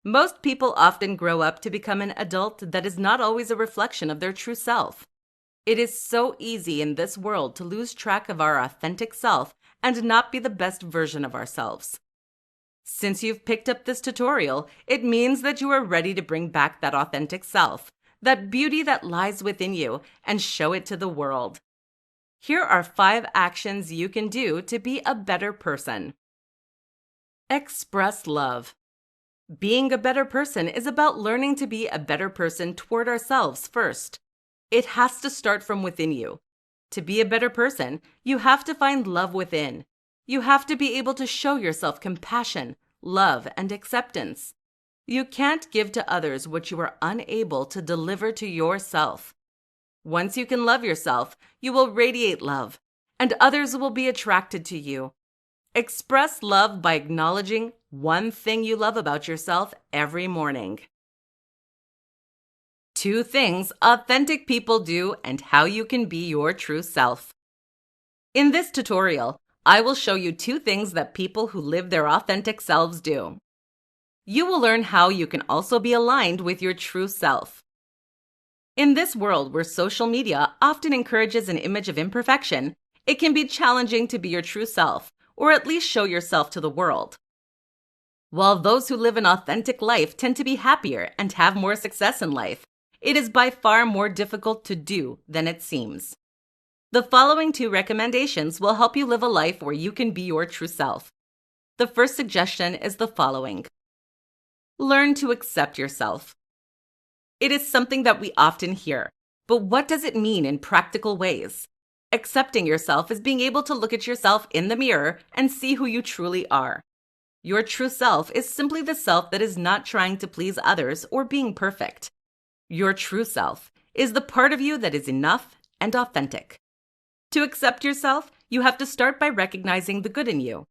Most people often grow up to become an adult that is not always a reflection of their true self. It is so easy in this world to lose track of our authentic self and not be the best version of ourselves. Since you've picked up this tutorial, it means that you are ready to bring back that authentic self, that beauty that lies within you, and show it to the world. Here are 5 actions you can do to be a better person. Express love. Being a better person is about learning to be a better person toward ourselves first. It has to start from within you. To be a better person, you have to find love within. You have to be able to show yourself compassion, love, and acceptance. You can't give to others what you are unable to deliver to yourself. Once you can love yourself, you will radiate love, and others will be attracted to you. Express love by acknowledging one thing you love about yourself every morning. 2 things authentic people do and how you can be your true self. In this tutorial, I will show you 2 things that people who live their authentic selves do. You will learn how you can also be aligned with your true self. In this world where social media often encourages an image of imperfection, it can be challenging to be your true self, or at least show yourself to the world. While those who live an authentic life tend to be happier and have more success in life, it is by far more difficult to do than it seems. The following 2 recommendations will help you live a life where you can be your true self. The first suggestion is the following. Learn to accept yourself. It is something that we often hear, but what does it mean in practical ways? Accepting yourself is being able to look at yourself in the mirror and see who you truly are. Your true self is simply the self that is not trying to please others or being perfect. Your true self is the part of you that is enough and authentic. To accept yourself, you have to start by recognizing the good in you.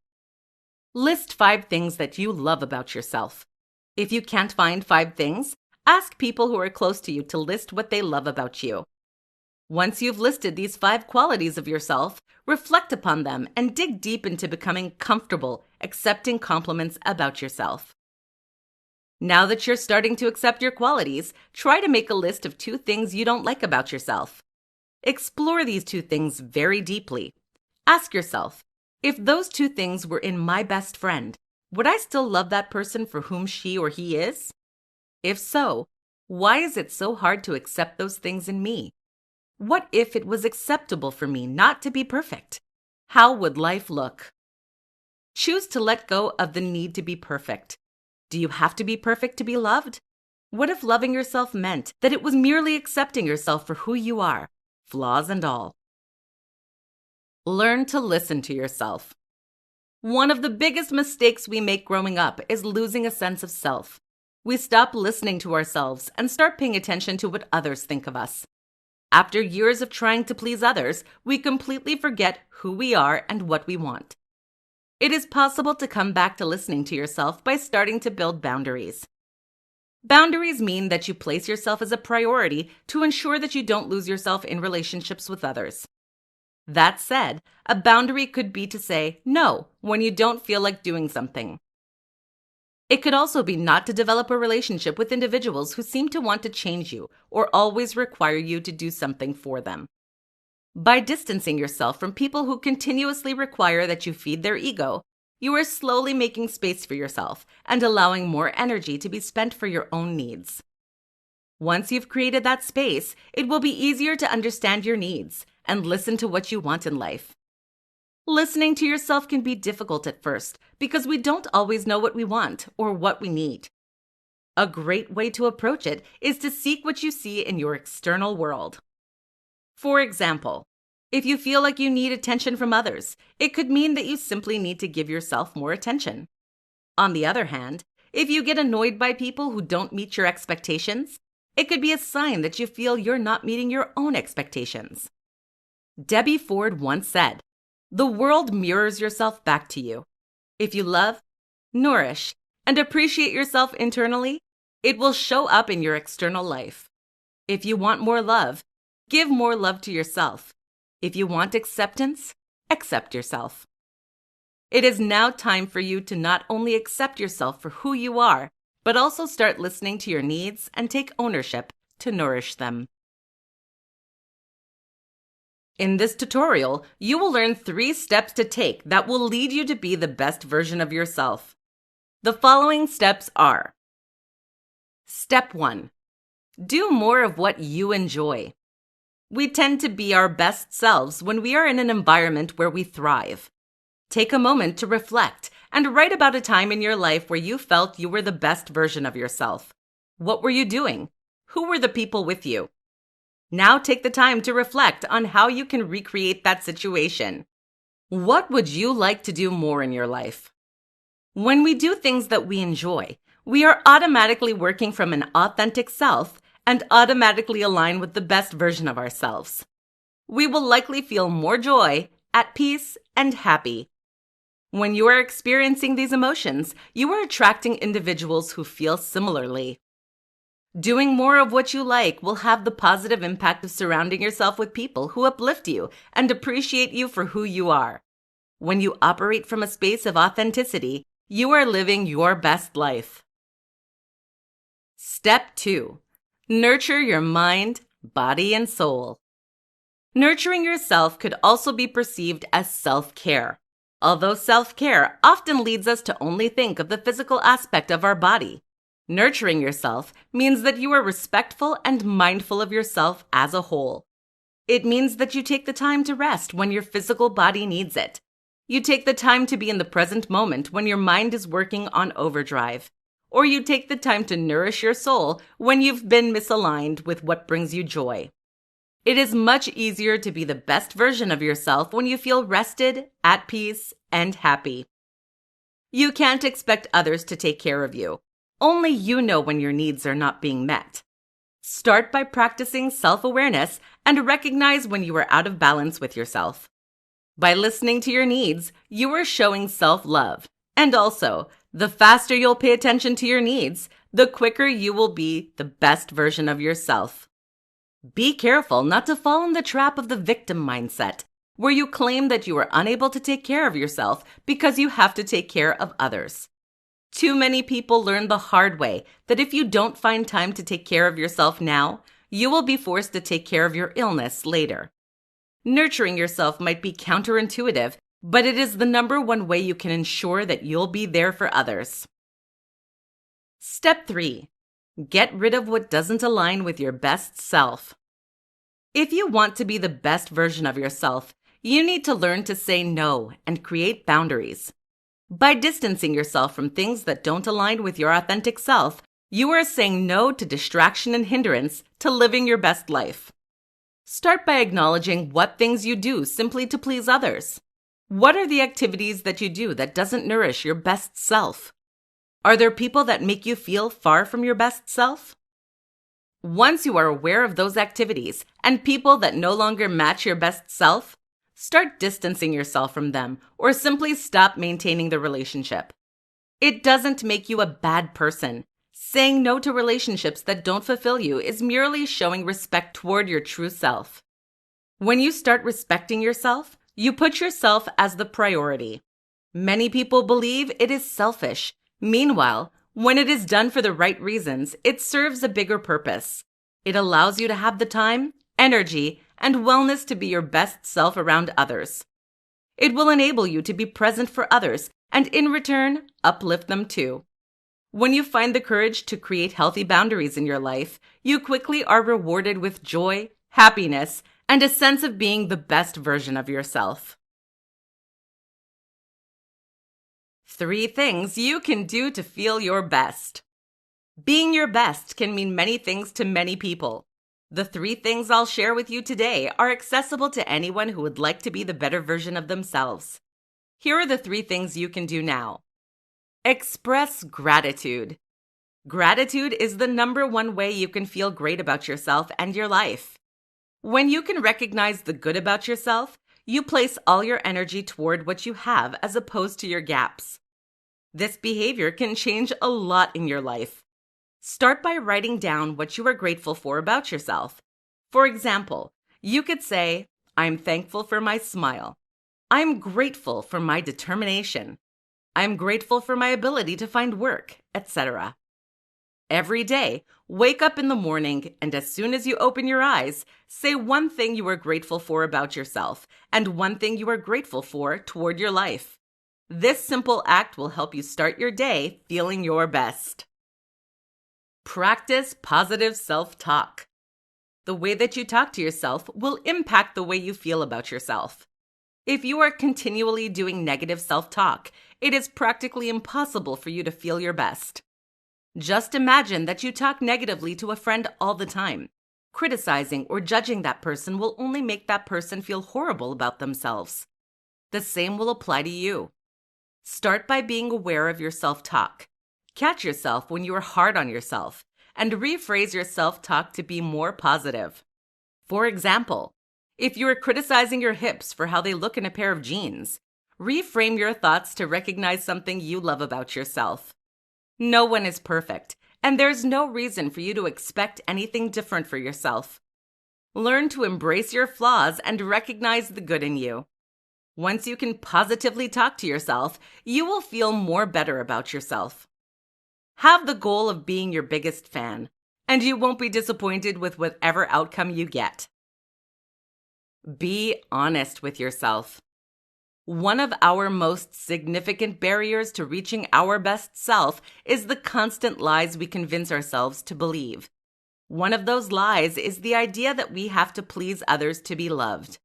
List 5 things that you love about yourself. If you can't find 5 things, ask people who are close to you to list what they love about you. Once you've listed these 5 qualities of yourself, reflect upon them and dig deep into becoming comfortable accepting compliments about yourself. Now that you're starting to accept your qualities, try to make a list of 2 things you don't like about yourself. Explore these 2 things very deeply. Ask yourself, if those 2 things were in my best friend, would I still love that person for whom she or he is? If so, why is it so hard to accept those things in me? What if it was acceptable for me not to be perfect? How would life look? Choose to let go of the need to be perfect. Do you have to be perfect to be loved? What if loving yourself meant that it was merely accepting yourself for who you are, flaws and all? Learn to listen to yourself. One of the biggest mistakes we make growing up is losing a sense of self. We stop listening to ourselves and start paying attention to what others think of us. After years of trying to please others, we completely forget who we are and what we want. It is possible to come back to listening to yourself by starting to build boundaries. Boundaries mean that you place yourself as a priority to ensure that you don't lose yourself in relationships with others. That said, a boundary could be to say no when you don't feel like doing something. It could also be not to develop a relationship with individuals who seem to want to change you or always require you to do something for them. By distancing yourself from people who continuously require that you feed their ego, you are slowly making space for yourself and allowing more energy to be spent for your own needs. Once you've created that space, it will be easier to understand your needs and listen to what you want in life. Listening to yourself can be difficult at first because we don't always know what we want or what we need. A great way to approach it is to seek what you see in your external world. For example, if you feel like you need attention from others, it could mean that you simply need to give yourself more attention. On the other hand, if you get annoyed by people who don't meet your expectations, it could be a sign that you feel you're not meeting your own expectations. Debbie Ford once said, "The world mirrors yourself back to you. If you love, nourish, and appreciate yourself internally, it will show up in your external life. If you want more love, give more love to yourself. If you want acceptance, accept yourself." It is now time for you to not only accept yourself for who you are, but also start listening to your needs and take ownership to nourish them. In this tutorial, you will learn 3 steps to take that will lead you to be the best version of yourself. The following steps are: Step 1. Do more of what you enjoy. We tend to be our best selves when we are in an environment where we thrive. Take a moment to reflect and write about a time in your life where you felt you were the best version of yourself. What were you doing? Who were the people with you? Now take the time to reflect on how you can recreate that situation. What would you like to do more in your life? When we do things that we enjoy, we are automatically working from an authentic self and automatically align with the best version of ourselves. We will likely feel more joy, at peace, and happy. When you are experiencing these emotions, you are attracting individuals who feel similarly. Doing more of what you like will have the positive impact of surrounding yourself with people who uplift you and appreciate you for who you are. When you operate from a space of authenticity, you are living your best life. Step 2. Nurture your mind, body, and soul. Nurturing yourself could also be perceived as self-care. Although self-care often leads us to only think of the physical aspect of our body, nurturing yourself means that you are respectful and mindful of yourself as a whole. It means that you take the time to rest when your physical body needs it. You take the time to be in the present moment when your mind is working on overdrive. Or you take the time to nourish your soul when you've been misaligned with what brings you joy. It is much easier to be the best version of yourself when you feel rested, at peace, and happy. You can't expect others to take care of you. Only you know when your needs are not being met. Start by practicing self-awareness and recognize when you are out of balance with yourself. By listening to your needs, you are showing self-love. And also, the faster you'll pay attention to your needs, the quicker you will be the best version of yourself. Be careful not to fall in the trap of the victim mindset, where you claim that you are unable to take care of yourself because you have to take care of others. Too many people learn the hard way that if you don't find time to take care of yourself now, you will be forced to take care of your illness later. Nurturing yourself might be counterintuitive, but it is the #1 way you can ensure that you'll be there for others. Step 3. Get rid of what doesn't align with your best self. If you want to be the best version of yourself, you need to learn to say no and create boundaries. By distancing yourself from things that don't align with your authentic self, you are saying no to distraction and hindrance to living your best life. Start by acknowledging what things you do simply to please others. What are the activities that you do that doesn't nourish your best self? Are there people that make you feel far from your best self? Once you are aware of those activities and people that no longer match your best self, start distancing yourself from them or simply stop maintaining the relationship. It doesn't make you a bad person. Saying no to relationships that don't fulfill you is merely showing respect toward your true self. When you start respecting yourself, you put yourself as the priority. Many people believe it is selfish. Meanwhile, when it is done for the right reasons, it serves a bigger purpose. It allows you to have the time, energy, and wellness to be your best self around others. It will enable you to be present for others and, in return, uplift them too. When you find the courage to create healthy boundaries in your life, you quickly are rewarded with joy, happiness, and a sense of being the best version of yourself. 3 things you can do to feel your best. Being your best can mean many things to many people. The 3 things I'll share with you today are accessible to anyone who would like to be the better version of themselves. Here are the 3 things you can do now. Express gratitude. Gratitude is the #1 way you can feel great about yourself and your life. When you can recognize the good about yourself, you place all your energy toward what you have as opposed to your gaps. This behavior can change a lot in your life. Start by writing down what you are grateful for about yourself. For example, you could say, I'm thankful for my smile. I'm grateful for my determination. I'm grateful for my ability to find work, etc. Every day, wake up in the morning, and as soon as you open your eyes, say one thing you are grateful for about yourself and one thing you are grateful for toward your life. This simple act will help you start your day feeling your best. Practice positive self-talk. The way that you talk to yourself will impact the way you feel about yourself. If you are continually doing negative self-talk, it is practically impossible for you to feel your best. Just imagine that you talk negatively to a friend all the time. Criticizing or judging that person will only make that person feel horrible about themselves. The same will apply to you. Start by being aware of your self-talk. Catch yourself when you are hard on yourself, and rephrase your self-talk to be more positive. For example, if you are criticizing your hips for how they look in a pair of jeans, reframe your thoughts to recognize something you love about yourself. No one is perfect, and there's no reason for you to expect anything different for yourself. Learn to embrace your flaws and recognize the good in you. Once you can positively talk to yourself, you will feel more better about yourself. Have the goal of being your biggest fan, and you won't be disappointed with whatever outcome you get. Be honest with yourself. One of our most significant barriers to reaching our best self is the constant lies we convince ourselves to believe. One of those lies is the idea that we have to please others to be loved.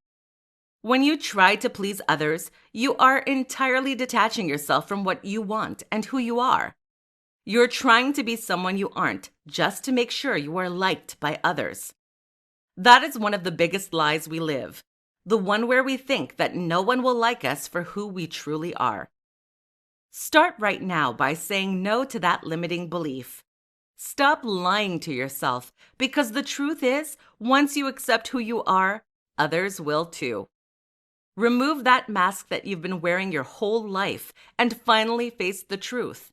When you try to please others, you are entirely detaching yourself from what you want and who you are. You're trying to be someone you aren't just to make sure you are liked by others. That is one of the biggest lies we live, the one where we think that no one will like us for who we truly are. Start right now by saying no to that limiting belief. Stop lying to yourself, because the truth is, once you accept who you are, others will too. Remove that mask that you've been wearing your whole life and finally face the truth.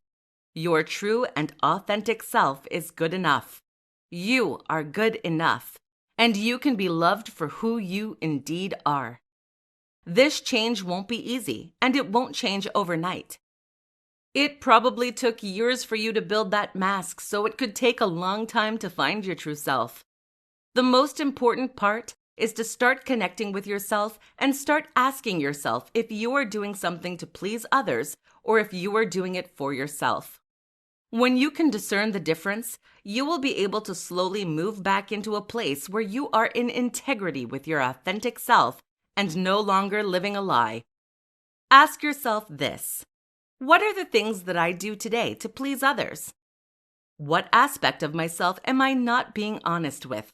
Your true and authentic self is good enough. You are good enough, and you can be loved for who you indeed are. This change won't be easy, and it won't change overnight. It probably took years for you to build that mask, so it could take a long time to find your true self. The most important part is to start connecting with yourself and start asking yourself if you are doing something to please others or if you are doing it for yourself. When you can discern the difference, you will be able to slowly move back into a place where you are in integrity with your authentic self and no longer living a lie. Ask yourself this: what are the things that I do today to please others? What aspect of myself am I not being honest with?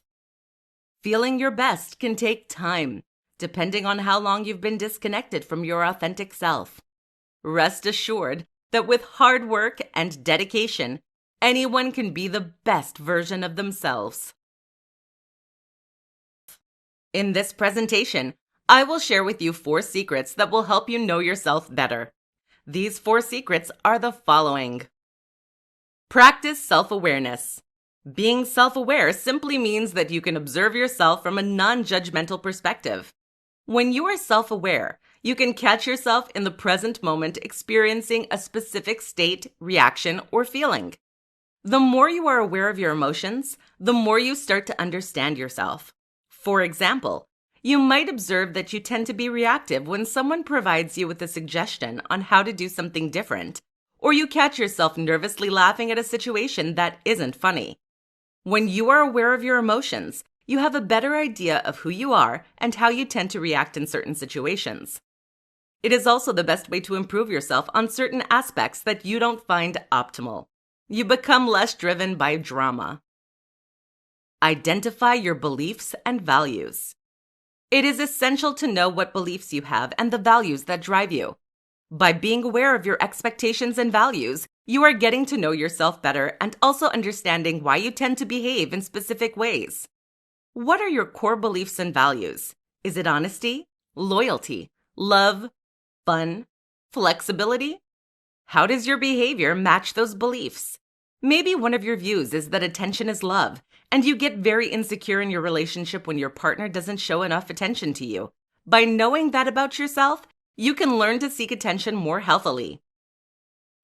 Feeling your best can take time, depending on how long you've been disconnected from your authentic self. Rest assured that with hard work and dedication, anyone can be the best version of themselves. In this presentation, I will share with you 4 secrets that will help you know yourself better. These 4 secrets are the following. Practice self-awareness. Being self-aware simply means that you can observe yourself from a non-judgmental perspective. When you are self-aware, you can catch yourself in the present moment experiencing a specific state, reaction, or feeling. The more you are aware of your emotions, the more you start to understand yourself. For example, you might observe that you tend to be reactive when someone provides you with a suggestion on how to do something different, or you catch yourself nervously laughing at a situation that isn't funny. When you are aware of your emotions, you have a better idea of who you are and how you tend to react in certain situations. It is also the best way to improve yourself on certain aspects that you don't find optimal. You become less driven by drama. Identify your beliefs and values. It is essential to know what beliefs you have and the values that drive you. By being aware of your expectations and values, you are getting to know yourself better and also understanding why you tend to behave in specific ways. What are your core beliefs and values? Is it honesty, loyalty, love, fun, flexibility? How does your behavior match those beliefs? Maybe one of your views is that attention is love, and you get very insecure in your relationship when your partner doesn't show enough attention to you. By knowing that about yourself, you can learn to seek attention more healthily.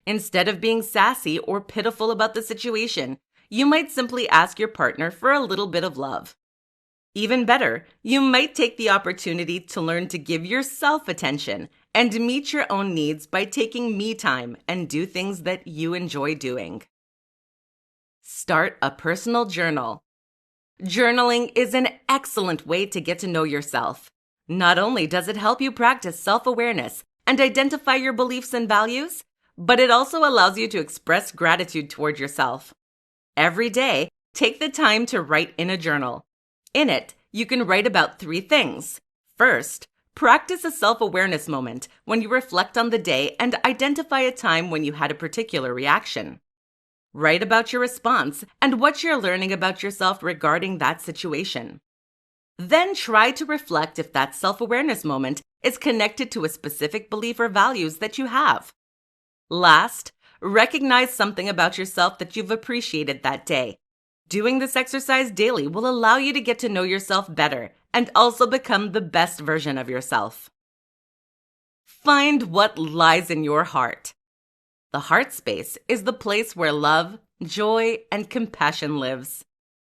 Instead of being sassy or pitiful about the situation, you might simply ask your partner for a little bit of love. Even better, you might take the opportunity to learn to give yourself attention and meet your own needs by taking me time and do things that you enjoy doing. Start a personal journal. Journaling is an excellent way to get to know yourself. Not only does it help you practice self-awareness and identify your beliefs and values, but it also allows you to express gratitude toward yourself. Every day, take the time to write in a journal. In it, you can write about 3 things. First, practice a self-awareness moment when you reflect on the day and identify a time when you had a particular reaction. Write about your response and what you're learning about yourself regarding that situation. Then try to reflect if that self-awareness moment is connected to a specific belief or values that you have. Last, recognize something about yourself that you've appreciated that day. Doing this exercise daily will allow you to get to know yourself better and also become the best version of yourself. Find what lies in your heart. The heart space is the place where love, joy, and compassion lives.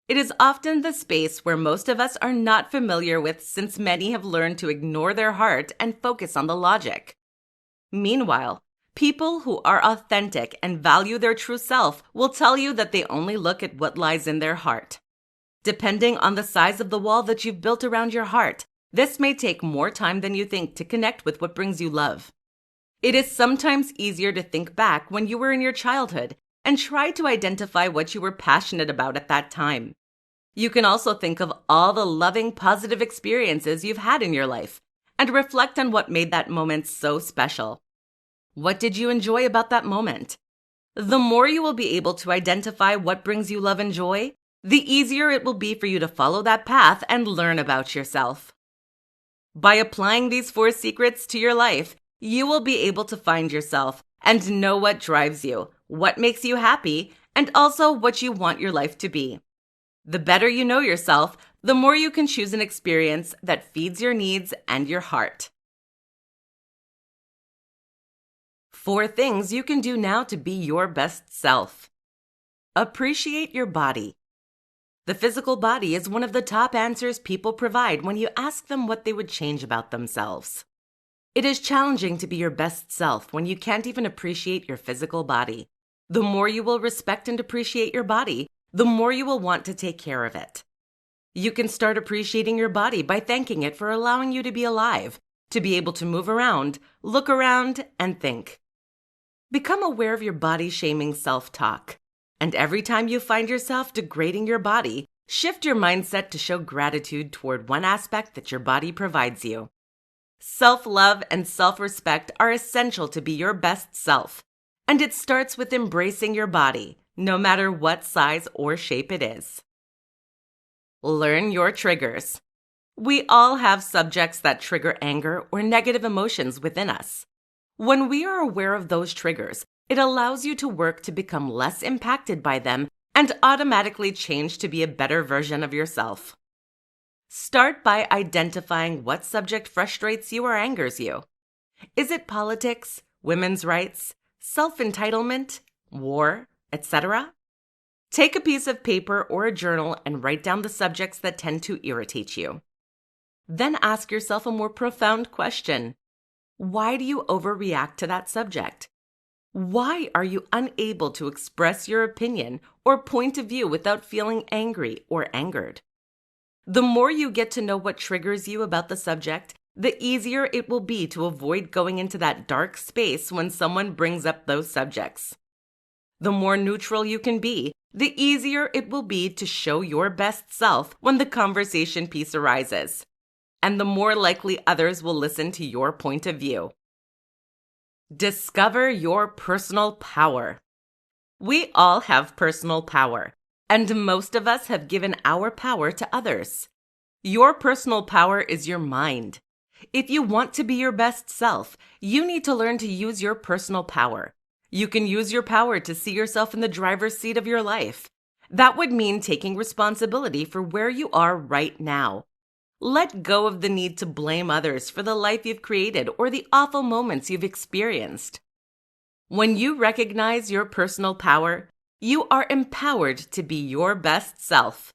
It is often the space where most of us are not familiar with, since many have learned to ignore their heart and focus on the logic. Meanwhile, people who are authentic and value their true self will tell you that they only look at what lies in their heart. Depending on the size of the wall that you've built around your heart, this may take more time than you think to connect with what brings you love. It is sometimes easier to think back when you were in your childhood and try to identify what you were passionate about at that time. You can also think of all the loving, positive experiences you've had in your life and reflect on what made that moment so special. What did you enjoy about that moment? The more you will be able to identify what brings you love and joy, the easier it will be for you to follow that path and learn about yourself. By applying these 4 secrets to your life, you will be able to find yourself and know what drives you, what makes you happy, and also what you want your life to be. The better you know yourself, the more you can choose an experience that feeds your needs and your heart. 4 things you can do now to be your best self. Appreciate your body. The physical body is one of the top answers people provide when you ask them what they would change about themselves. It is challenging to be your best self when you can't even appreciate your physical body. The more you will respect and appreciate your body, the more you will want to take care of it. You can start appreciating your body by thanking it for allowing you to be alive, to be able to move around, look around, and think. Become aware of your body-shaming self-talk. And every time you find yourself degrading your body, shift your mindset to show gratitude toward one aspect that your body provides you. Self-love and self-respect are essential to be your best self, and it starts with embracing your body, no matter what size or shape it is. Learn your triggers. We all have subjects that trigger anger or negative emotions within us. When we are aware of those triggers, it allows you to work to become less impacted by them and automatically change to be a better version of yourself. Start by identifying what subject frustrates you or angers you. Is it politics, women's rights, self-entitlement, war, etc.? Take a piece of paper or a journal and write down the subjects that tend to irritate you. Then ask yourself a more profound question. Why do you overreact to that subject? Why are you unable to express your opinion or point of view without feeling angry or angered? The more you get to know what triggers you about the subject, the easier it will be to avoid going into that dark space when someone brings up those subjects. The more neutral you can be, the easier it will be to show your best self when the conversation piece arises. And the more likely others will listen to your point of view. Discover your personal power. We all have personal power, and most of us have given our power to others. Your personal power is your mind. If you want to be your best self, you need to learn to use your personal power. You can use your power to see yourself in the driver's seat of your life. That would mean taking responsibility for where you are right now. Let go of the need to blame others for the life you've created or the awful moments you've experienced. When you recognize your personal power, You are empowered to be your best self.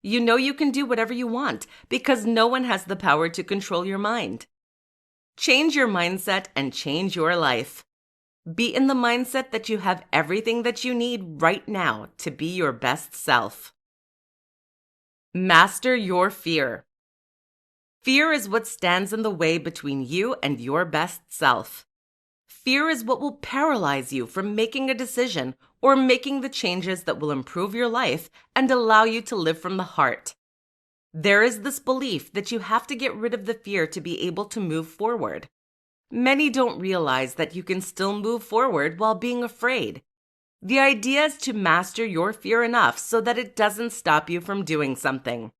You know you can do whatever you want because no one has the power to control your mind. Change your mindset and change your life. Be in the mindset that you have everything that you need right now to be your best self. Master your fear. Fear is what stands in the way between you and your best self. Fear is what will paralyze you from making a decision or making the changes that will improve your life and allow you to live from the heart. There is this belief that you have to get rid of the fear to be able to move forward. Many don't realize that you can still move forward while being afraid. The idea is to master your fear enough so that it doesn't stop you from doing something.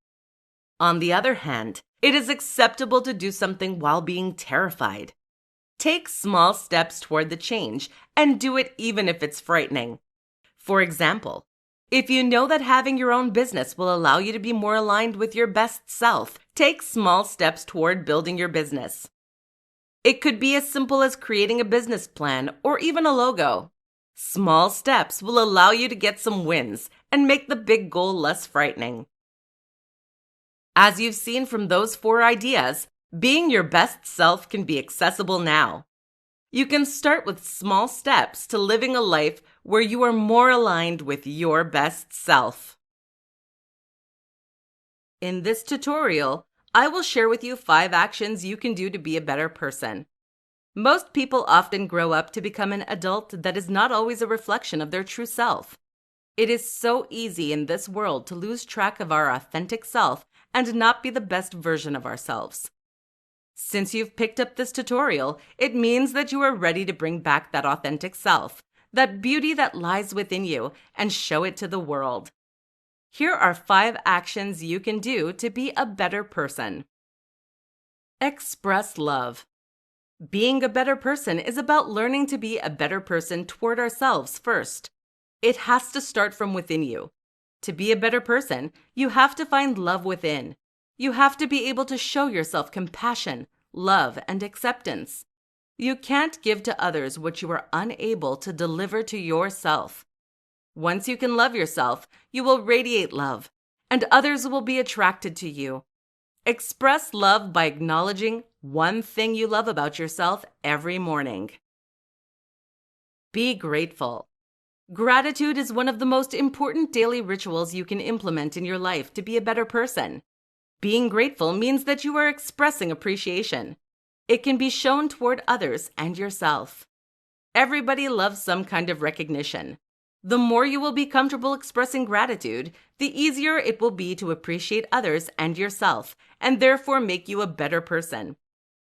On the other hand, it is acceptable to do something while being terrified. Take small steps toward the change and do it even if it's frightening. For example, if you know that having your own business will allow you to be more aligned with your best self, take small steps toward building your business. It could be as simple as creating a business plan or even a logo. Small steps will allow you to get some wins and make the big goal less frightening. As you've seen from those 4 ideas, being your best self can be accessible now. You can start with small steps to living a life where you are more aligned with your best self. In this tutorial, I will share with you 5 actions you can do to be a better person. Most people often grow up to become an adult that is not always a reflection of their true self. It is so easy in this world to lose track of our authentic self and not be the best version of ourselves. Since you've picked up this tutorial, it means that you are ready to bring back that authentic self, that beauty that lies within you, and show it to the world. Here are 5 actions you can do to be a better person. Express love. Being a better person is about learning to be a better person toward ourselves first. It has to start from within you. To be a better person, you have to find love within. You have to be able to show yourself compassion, love, and acceptance. You can't give to others what you are unable to deliver to yourself. Once you can love yourself, you will radiate love, and others will be attracted to you. Express love by acknowledging one thing you love about yourself every morning. Be grateful. Gratitude is one of the most important daily rituals you can implement in your life to be a better person. Being grateful means that you are expressing appreciation. It can be shown toward others and yourself. Everybody loves some kind of recognition. The more you will be comfortable expressing gratitude, the easier it will be to appreciate others and yourself, and therefore make you a better person.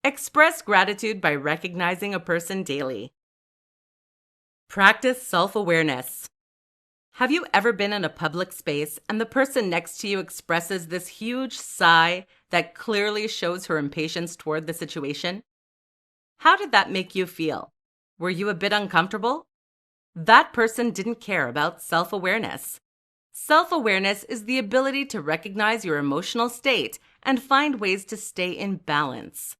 Express gratitude by recognizing a person daily. Practice self-awareness. Have you ever been in a public space and the person next to you expresses this huge sigh that clearly shows her impatience toward the situation? How did that make you feel? Were you a bit uncomfortable? That person didn't care about self-awareness. Self-awareness is the ability to recognize your emotional state and find ways to stay in balance.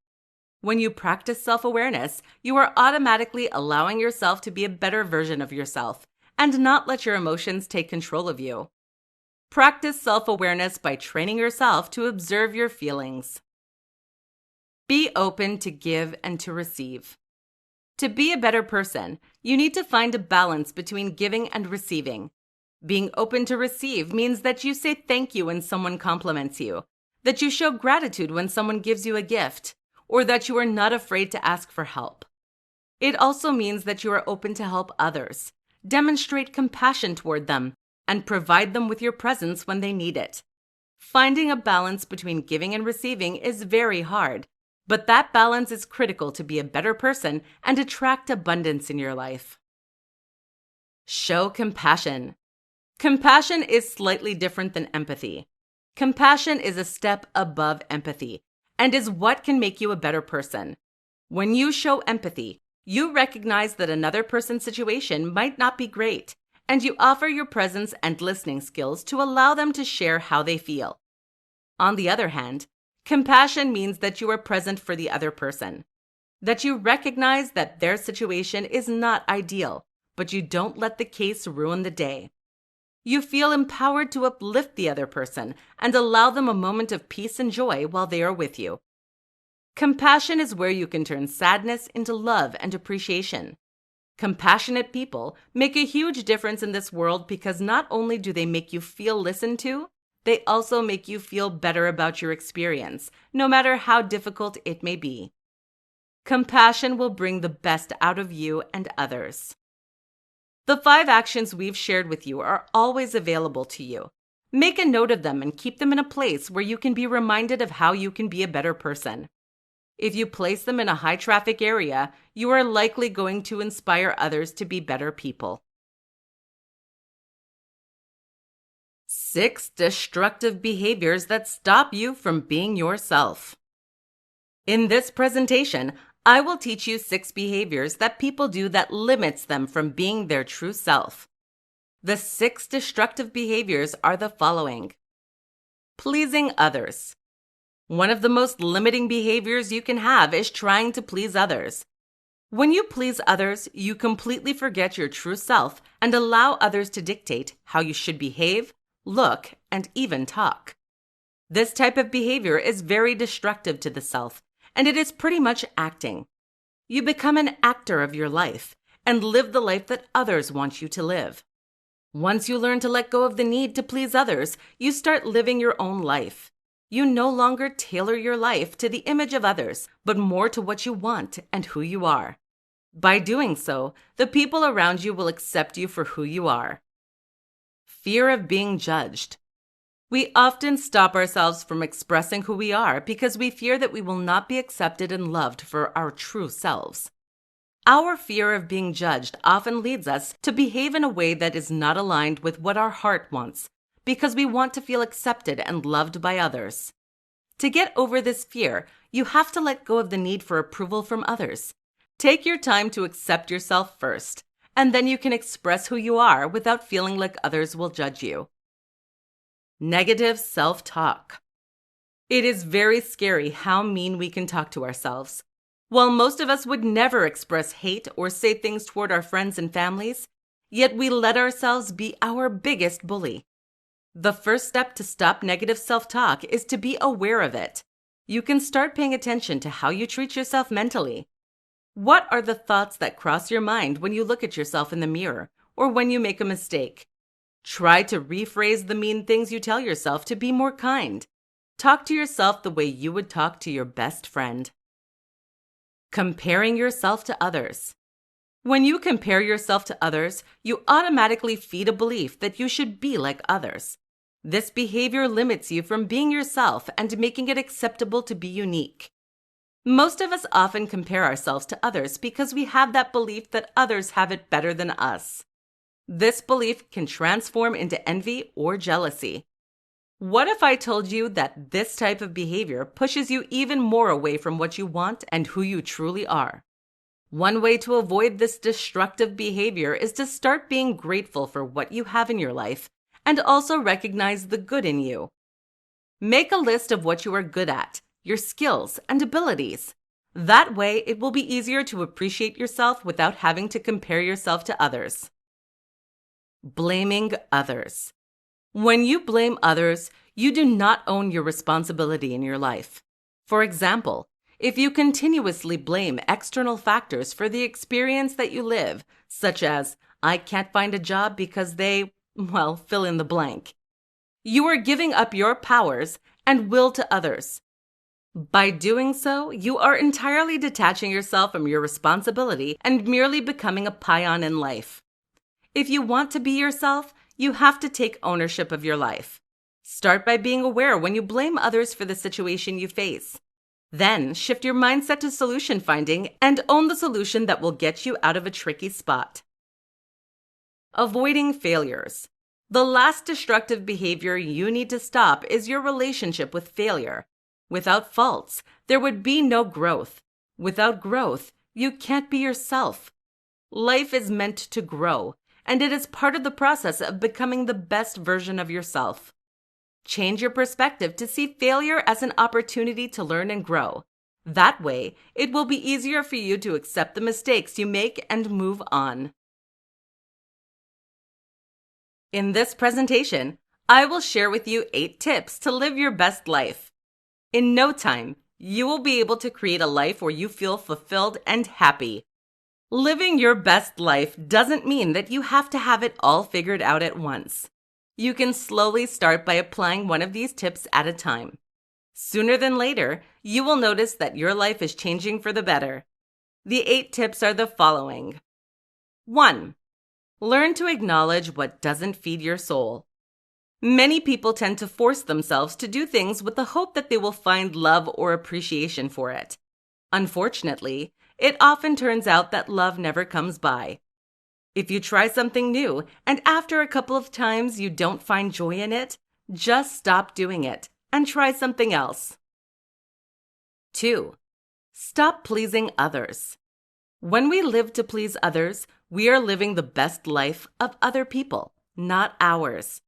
When you practice self-awareness, you are automatically allowing yourself to be a better version of yourself and not let your emotions take control of you. Practice self-awareness by training yourself to observe your feelings. Be open to give and to receive. To be a better person, you need to find a balance between giving and receiving. Being open to receive means that you say thank you when someone compliments you, that you show gratitude when someone gives you a gift, or that you are not afraid to ask for help. It also means that you are open to help others, demonstrate compassion toward them, and provide them with your presence when they need it. Finding a balance between giving and receiving is very hard, but that balance is critical to be a better person and attract abundance in your life. Show compassion. Compassion is slightly different than empathy. Compassion is a step above empathy and is what can make you a better person. When you show empathy, you recognize that another person's situation might not be great, and you offer your presence and listening skills to allow them to share how they feel. On the other hand, compassion means that you are present for the other person, that you recognize that their situation is not ideal, but you don't let the case ruin the day. You feel empowered to uplift the other person and allow them a moment of peace and joy while they are with you. Compassion is where you can turn sadness into love and appreciation. Compassionate people make a huge difference in this world because not only do they make you feel listened to, they also make you feel better about your experience, no matter how difficult it may be. Compassion will bring the best out of you and others. The 5 actions we've shared with you are always available to you. Make a note of them and keep them in a place where you can be reminded of how you can be a better person. If you place them in a high-traffic area, you are likely going to inspire others to be better people. 6 destructive behaviors that stop you from being yourself. In this presentation, I will teach you 6 behaviors that people do that limits them from being their true self. The 6 destructive behaviors are the following. Pleasing others. One of the most limiting behaviors you can have is trying to please others. When you please others, you completely forget your true self and allow others to dictate how you should behave, look, and even talk. This type of behavior is very destructive to the self, and it is pretty much acting. You become an actor of your life and live the life that others want you to live. Once you learn to let go of the need to please others, you start living your own life. You no longer tailor your life to the image of others, but more to what you want and who you are. By doing so, the people around you will accept you for who you are. Fear of being judged. We often stop ourselves from expressing who we are because we fear that we will not be accepted and loved for our true selves. Our fear of being judged often leads us to behave in a way that is not aligned with what our heart wants, because we want to feel accepted and loved by others. To get over this fear, you have to let go of the need for approval from others. Take your time to accept yourself first, and then you can express who you are without feeling like others will judge you. Negative self-talk. It is very scary how mean we can talk to ourselves. While most of us would never express hate or say things toward our friends and families, yet we let ourselves be our biggest bully. The first step to stop negative self-talk is to be aware of it. You can start paying attention to how you treat yourself mentally. What are the thoughts that cross your mind when you look at yourself in the mirror or when you make a mistake? Try to rephrase the mean things you tell yourself to be more kind. Talk to yourself the way you would talk to your best friend. Comparing yourself to others. When you compare yourself to others, you automatically feed a belief that you should be like others. This behavior limits you from being yourself and making it acceptable to be unique. Most of us often compare ourselves to others because we have that belief that others have it better than us. This belief can transform into envy or jealousy. What if I told you that this type of behavior pushes you even more away from what you want and who you truly are? One way to avoid this destructive behavior is to start being grateful for what you have in your life and also recognize the good in you. Make a list of what you are good at, your skills and abilities. That way, it will be easier to appreciate yourself without having to compare yourself to others. Blaming others. When you blame others, you do not own your responsibility in your life. For example, if you continuously blame external factors for the experience that you live, such as, I can't find a job because they, well, fill in the blank, you are giving up your powers and will to others. By doing so, you are entirely detaching yourself from your responsibility and merely becoming a peon in life. If you want to be yourself, you have to take ownership of your life. Start by being aware when you blame others for the situation you face. Then shift your mindset to solution finding and own the solution that will get you out of a tricky spot. Avoiding failures. The last destructive behavior you need to stop is your relationship with failure. Without faults, there would be no growth. Without growth, you can't be yourself. Life is meant to grow, and it is part of the process of becoming the best version of yourself. Change your perspective to see failure as an opportunity to learn and grow. That way, it will be easier for you to accept the mistakes you make and move on. In this presentation, I will share with you 8 tips to live your best life. In no time, you will be able to create a life where you feel fulfilled and happy. Living your best life doesn't mean that you have to have it all figured out at once. You can slowly start by applying one of these tips at a time. Sooner than later, you will notice that your life is changing for the better. The 8 tips are the following. 1. Learn to acknowledge what doesn't feed your soul. Many people tend to force themselves to do things with the hope that they will find love or appreciation for it. Unfortunately, it often turns out that love never comes by. If you try something new and after a couple of times you don't find joy in it, just stop doing it and try something else. 2. Stop pleasing others. When we live to please others, we are living the best life of other people, not ours.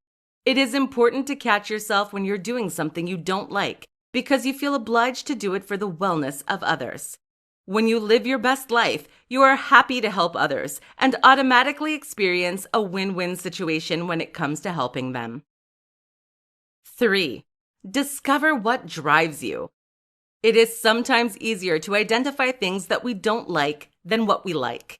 It is important to catch yourself when you're doing something you don't like because you feel obliged to do it for the wellness of others. When you live your best life, you are happy to help others and automatically experience a win-win situation when it comes to helping them. 3. Discover what drives you. It is sometimes easier to identify things that we don't like than what we like.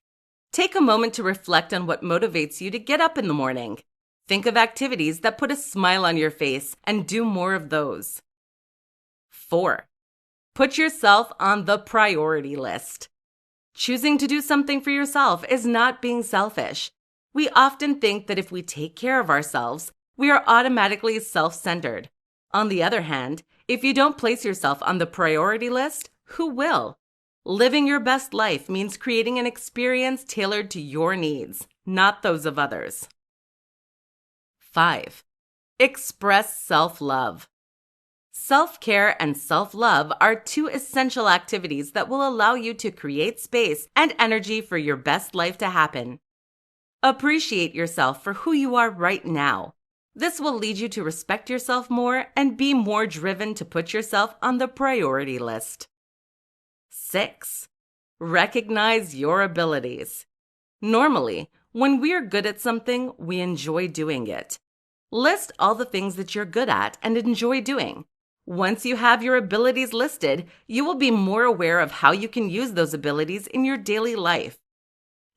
Take a moment to reflect on what motivates you to get up in the morning. Think of activities that put a smile on your face and do more of those. 4. Put yourself on the priority list. Choosing to do something for yourself is not being selfish. We often think that if we take care of ourselves, we are automatically self-centered. On the other hand, if you don't place yourself on the priority list, who will? Living your best life means creating an experience tailored to your needs, not those of others. 5. Express self-love. Self-care and self-love are 2 essential activities that will allow you to create space and energy for your best life to happen. Appreciate yourself for who you are right now. This will lead you to respect yourself more and be more driven to put yourself on the priority list. 6. Recognize your abilities. Normally, when we are good at something, we enjoy doing it. List all the things that you're good at and enjoy doing. Once you have your abilities listed, you will be more aware of how you can use those abilities in your daily life.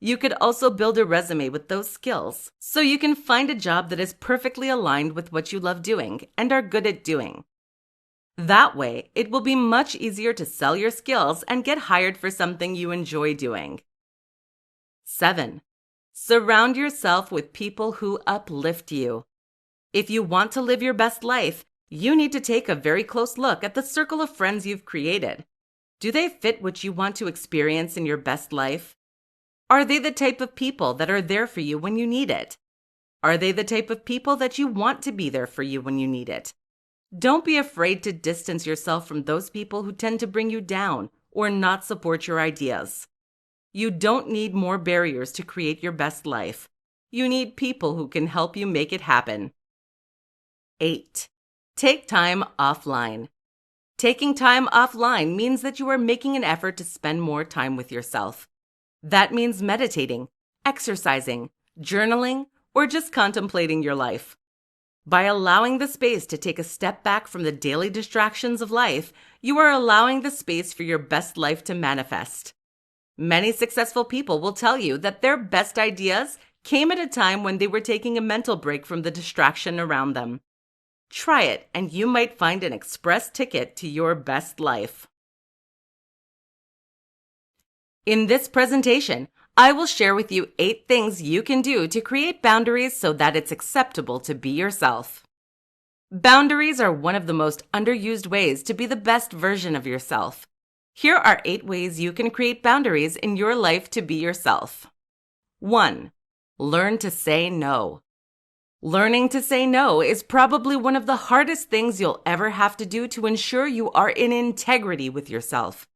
You could also build a resume with those skills, so you can find a job that is perfectly aligned with what you love doing and are good at doing. That way, it will be much easier to sell your skills and get hired for something you enjoy doing. 7. Surround yourself with people who uplift you. If you want to live your best life, you need to take a very close look at the circle of friends you've created. Do they fit what you want to experience in your best life? Are they the type of people that are there for you when you need it? Are they the type of people that you want to be there for you when you need it? Don't be afraid to distance yourself from those people who tend to bring you down or not support your ideas. You don't need more barriers to create your best life. You need people who can help you make it happen. 8. Take time offline. Taking time offline means that you are making an effort to spend more time with yourself. That means meditating, exercising, journaling, or just contemplating your life. By allowing the space to take a step back from the daily distractions of life, you are allowing the space for your best life to manifest. Many successful people will tell you that their best ideas came at a time when they were taking a mental break from the distraction around them. Try it, and you might find an express ticket to your best life. In this presentation, I will share with you 8 things you can do to create boundaries so that it's acceptable to be yourself. Boundaries are one of the most underused ways to be the best version of yourself. Here are 8 ways you can create boundaries in your life to be yourself. 1. Learn to say no. Learning to say no is probably one of the hardest things you'll ever have to do to ensure you are in integrity with yourself.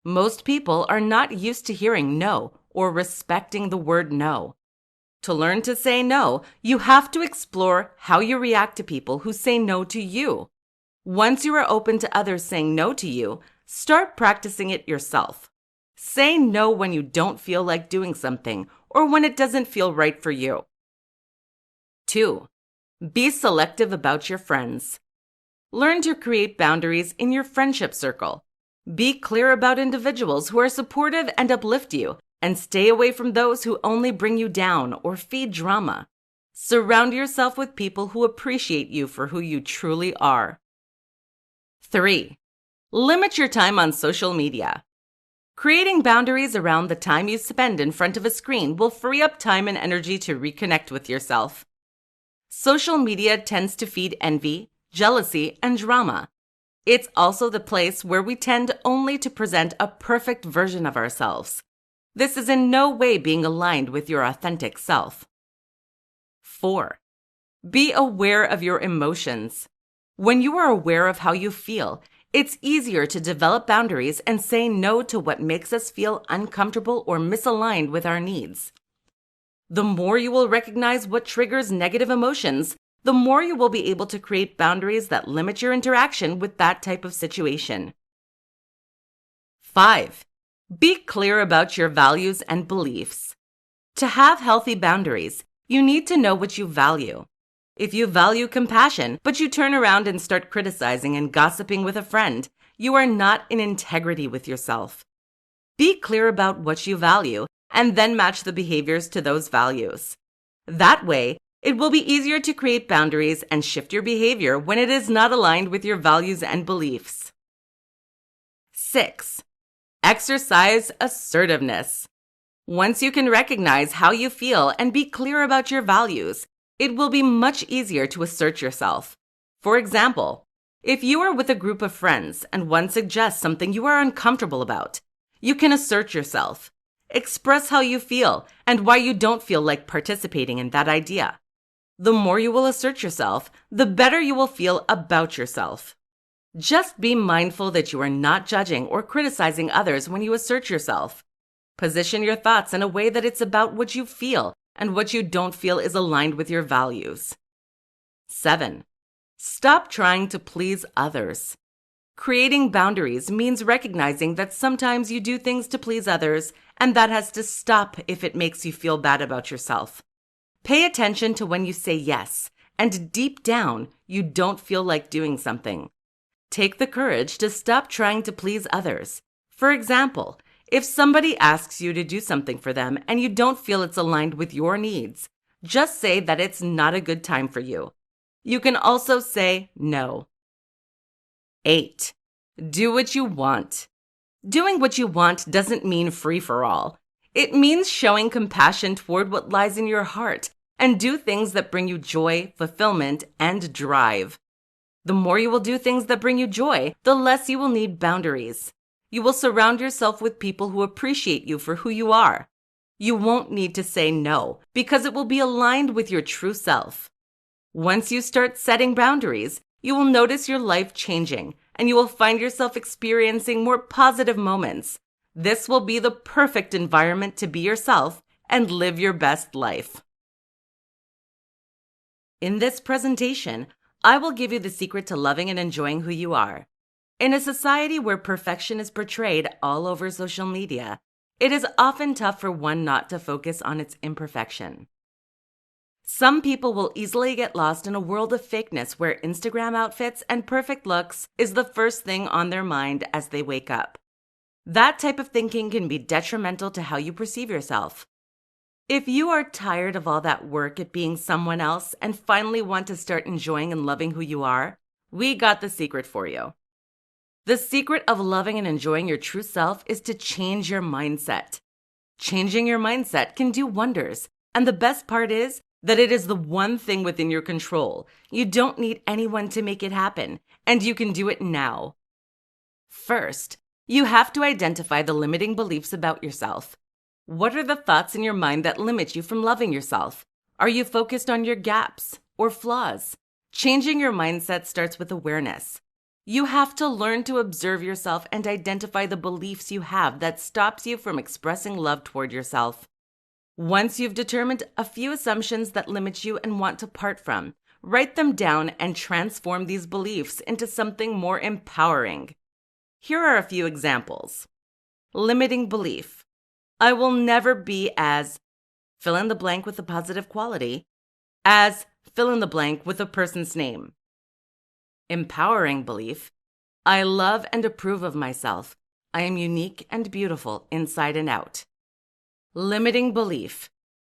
Most people are not used to hearing no or respecting the word no. To learn to say no, you have to explore how you react to people who say no to you. Once you are open to others saying no to you, start practicing it yourself. Say no when you don't feel like doing something or when it doesn't feel right for you. 2. Be selective about your friends. Learn to create boundaries in your friendship circle. Be clear about individuals who are supportive and uplift you, and stay away from those who only bring you down or feed drama. Surround yourself with people who appreciate you for who you truly are. 3. Limit your time on social media. Creating boundaries around the time you spend in front of a screen will free up time and energy to reconnect with yourself. Social media tends to feed envy, jealousy, and drama. It's also the place where we tend only to present a perfect version of ourselves. This is in no way being aligned with your authentic self. 4. Be aware of your emotions. When you are aware of how you feel, it's easier to develop boundaries and say no to what makes us feel uncomfortable or misaligned with our needs. The more you will recognize what triggers negative emotions, the more you will be able to create boundaries that limit your interaction with that type of situation. 5. Be clear about your values and beliefs. To have healthy boundaries, you need to know what you value. If you value compassion, but you turn around and start criticizing and gossiping with a friend, you are not in integrity with yourself. Be clear about what you value and then match the behaviors to those values. That way, it will be easier to create boundaries and shift your behavior when it is not aligned with your values and beliefs. 6. Exercise assertiveness. Once you can recognize how you feel and be clear about your values, it will be much easier to assert yourself. For example, if you are with a group of friends and one suggests something you are uncomfortable about, you can assert yourself. Express how you feel and why you don't feel like participating in that idea. The more you will assert yourself, the better you will feel about yourself. Just be mindful that you are not judging or criticizing others when you assert yourself. Position your thoughts in a way that it's about what you feel and what you don't feel is aligned with your values. 7. Stop trying to please others. Creating boundaries means recognizing that sometimes you do things to please others, and that has to stop if it makes you feel bad about yourself. Pay attention to when you say yes, and deep down, you don't feel like doing something. Take the courage to stop trying to please others. For example, if somebody asks you to do something for them and you don't feel it's aligned with your needs, just say that it's not a good time for you. You can also say no. 8. Do what you want. Doing what you want doesn't mean free for all. It means showing compassion toward what lies in your heart and do things that bring you joy, fulfillment, and drive. The more you will do things that bring you joy, the less you will need boundaries. You will surround yourself with people who appreciate you for who you are. You won't need to say no because it will be aligned with your true self. Once you start setting boundaries, you will notice your life changing and you will find yourself experiencing more positive moments. This will be the perfect environment to be yourself and live your best life. In this presentation, I will give you the secret to loving and enjoying who you are. In a society where perfection is portrayed all over social media, it is often tough for one not to focus on its imperfection. Some people will easily get lost in a world of fakeness where Instagram outfits and perfect looks is the first thing on their mind as they wake up. That type of thinking can be detrimental to how you perceive yourself. If you are tired of all that work at being someone else and finally want to start enjoying and loving who you are, we got the secret for you. The secret of loving and enjoying your true self is to change your mindset. Changing your mindset can do wonders, and the best part is that it is the one thing within your control. You don't need anyone to make it happen, and you can do it now. First, you have to identify the limiting beliefs about yourself. What are the thoughts in your mind that limit you from loving yourself? Are you focused on your gaps or flaws? Changing your mindset starts with awareness. You have to learn to observe yourself and identify the beliefs you have that stops you from expressing love toward yourself. Once you've determined a few assumptions that limit you and want to part from, write them down and transform these beliefs into something more empowering. Here are a few examples. Limiting belief. I will never be as, fill in the blank with a positive quality, as fill in the blank with a person's name. Empowering belief. I love and approve of myself. I am unique and beautiful inside and out. Limiting belief.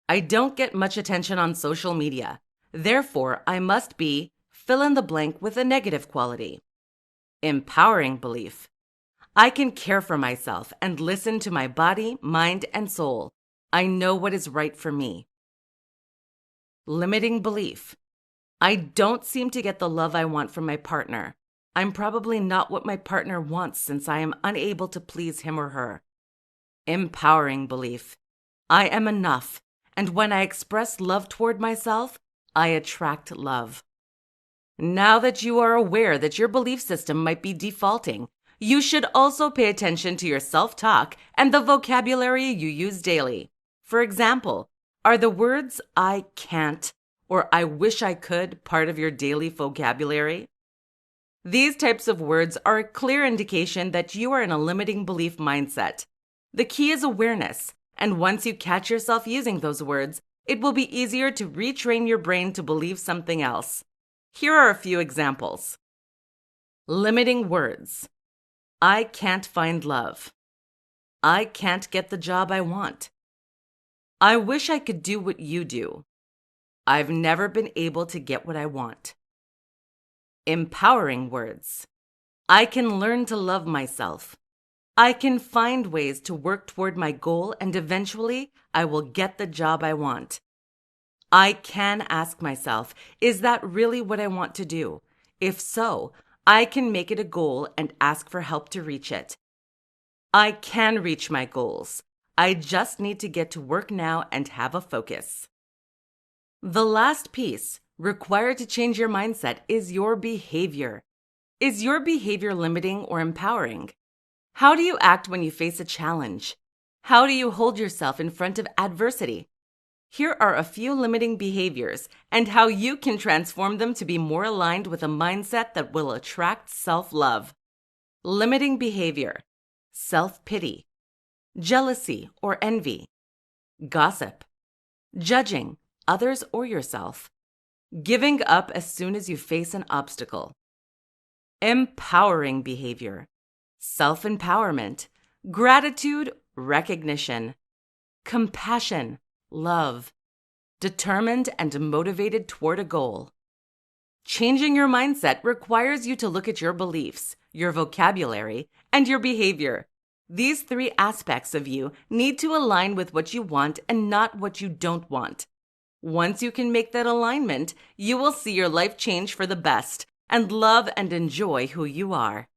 I don't get much attention on social media. Therefore, I must be fill in the blank with a negative quality. Empowering belief. I can care for myself and listen to my body, mind, and soul. I know what is right for me. Limiting belief. I don't seem to get the love I want from my partner. I'm probably not what my partner wants since I am unable to please him or her. Empowering belief. I am enough, and when I express love toward myself, I attract love. Now that you are aware that your belief system might be defaulting, you should also pay attention to your self-talk and the vocabulary you use daily. For example, are the words I can't or I wish I could part of your daily vocabulary? These types of words are a clear indication that you are in a limiting belief mindset. The key is awareness, and once you catch yourself using those words, it will be easier to retrain your brain to believe something else. Here are a few examples. Limiting words. I can't find love. I can't get the job I want. I wish I could do what you do. I've never been able to get what I want. Empowering words. I can learn to love myself. I can find ways to work toward my goal and eventually I will get the job I want. I can ask myself, is that really what I want to do? If so, I can make it a goal and ask for help to reach it. I can reach my goals. I just need to get to work now and have a focus. The last piece required to change your mindset is your behavior. Is your behavior limiting or empowering? How do you act when you face a challenge? How do you hold yourself in front of adversity? Here are a few limiting behaviors and how you can transform them to be more aligned with a mindset that will attract self-love. Limiting behavior: self-pity, jealousy or envy, gossip, judging others or yourself, giving up as soon as you face an obstacle. Empowering behavior: self-empowerment, gratitude, recognition, compassion, love, determined and motivated toward a goal. Changing your mindset requires you to look at your beliefs, your vocabulary, and your behavior. These three aspects of you need to align with what you want and not what you don't want. Once you can make that alignment, you will see your life change for the best and love and enjoy who you are.